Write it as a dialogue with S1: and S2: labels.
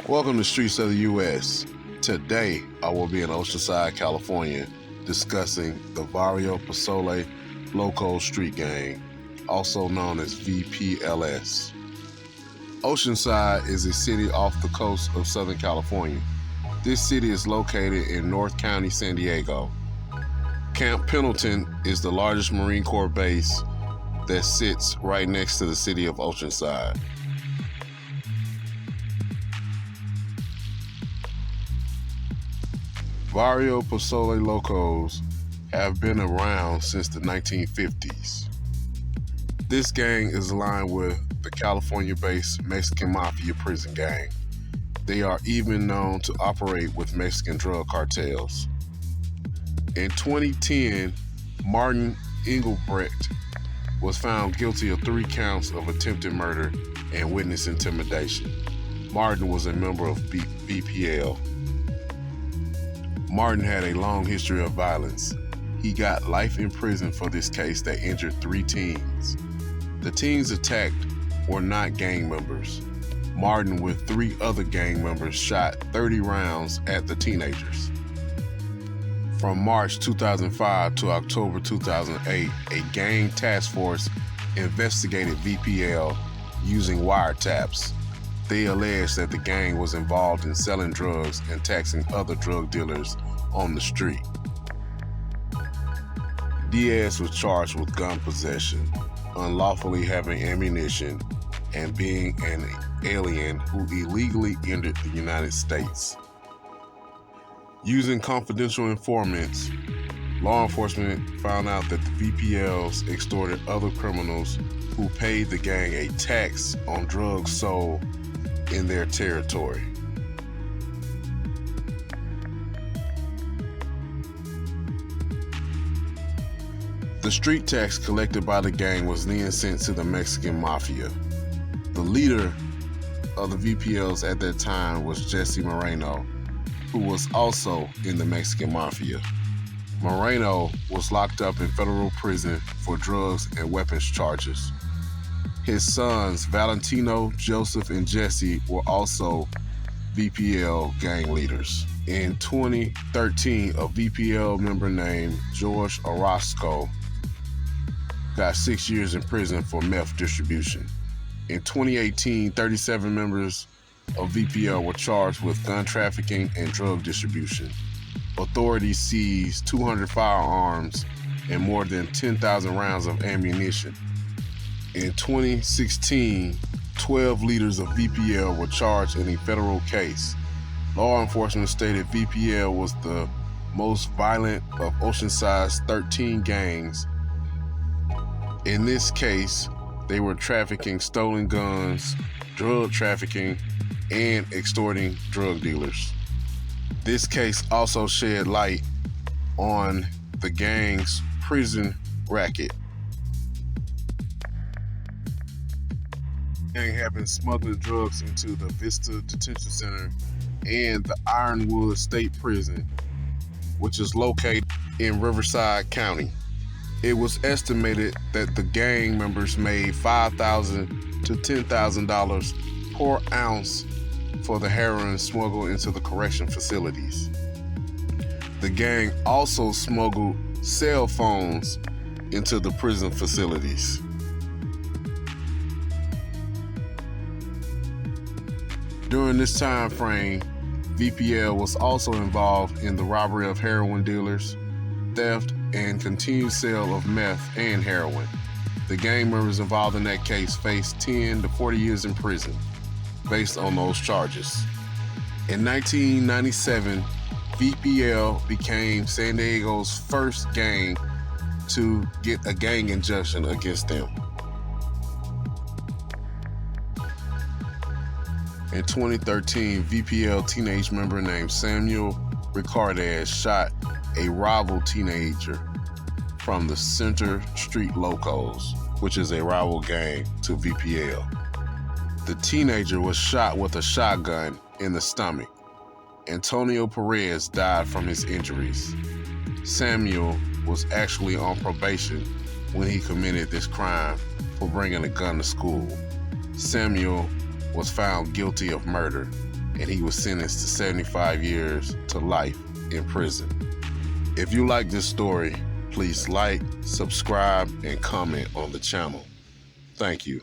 S1: Welcome to Streets of the U.S. Today, I will be in Oceanside, California, discussing the Varrio Posole Locos street gang, also known as VPLS. Oceanside is a city off the coast of Southern California. This city is located in North County, San Diego. Camp Pendleton is the largest Marine Corps base that sits right next to the city of Oceanside. Varrio Posole Locos have been around since the 1950s. This gang is aligned with the California-based Mexican Mafia prison gang. They are even known to operate with Mexican drug cartels. In 2010, Martin Engelbrecht was found guilty of 3 counts of attempted murder and witness intimidation. Martin was a member of VPL. Martin had a long history of violence. He got life in prison for this case that injured 3 teens. The teens attacked were not gang members. Martin, with 3 other gang members, shot 30 rounds at the teenagers. From March 2005 to October 2008, a gang task force investigated VPL using wiretaps. They alleged that the gang was involved in selling drugs and taxing other drug dealers on the street. Diaz was charged with gun possession, unlawfully having ammunition, and being an alien who illegally entered the United States. Using confidential informants, law enforcement found out that the VPLs extorted other criminals who paid the gang a tax on drugs sold in their territory. The street tax collected by the gang was then sent to the Mexican Mafia. The leader of the VPLs at that time was Jesse Moreno, who was also in the Mexican Mafia. Moreno was locked up in federal prison for drugs and weapons charges. His sons, Valentino, Joseph, and Jesse, were also VPL gang leaders. In 2013, a VPL member named George Orozco got 6 years in prison for meth distribution. In 2018, 37 members of VPL were charged with gun trafficking and drug distribution. Authorities seized 200 firearms and more than 10,000 rounds of ammunition. In 2016, 12 leaders of VPL were charged in a federal case. Law enforcement stated VPL was the most violent of Oceanside's 13 gangs. In this case, they were trafficking stolen guns, drug trafficking, and extorting drug dealers. This case also shed light on the gang's prison racket. The gang had been smuggling drugs into the Vista Detention Center and the Ironwood State Prison, which is located in Riverside County. It was estimated that the gang members made $5,000 to $10,000 per ounce for the heroin smuggled into the correction facilities. The gang also smuggled cell phones into the prison facilities. During this time frame, VPL was also involved in the robbery of heroin dealers, theft, and continued sale of meth and heroin. The gang members involved in that case faced 10 to 40 years in prison based on those charges. In 1997, VPL became San Diego's first gang to get a gang injunction against them. In 2013, VPL teenage member named Samuel Ricardez shot a rival teenager from the Center Street Locos, which is a rival gang to VPL. The teenager was shot with a shotgun in the stomach. Antonio Perez died from his injuries. Samuel was actually on probation when he committed this crime for bringing a gun to school. Samuel was found guilty of murder and he was sentenced to 75 years to life in prison. If you like this story, please like, subscribe, and comment on the channel. Thank you.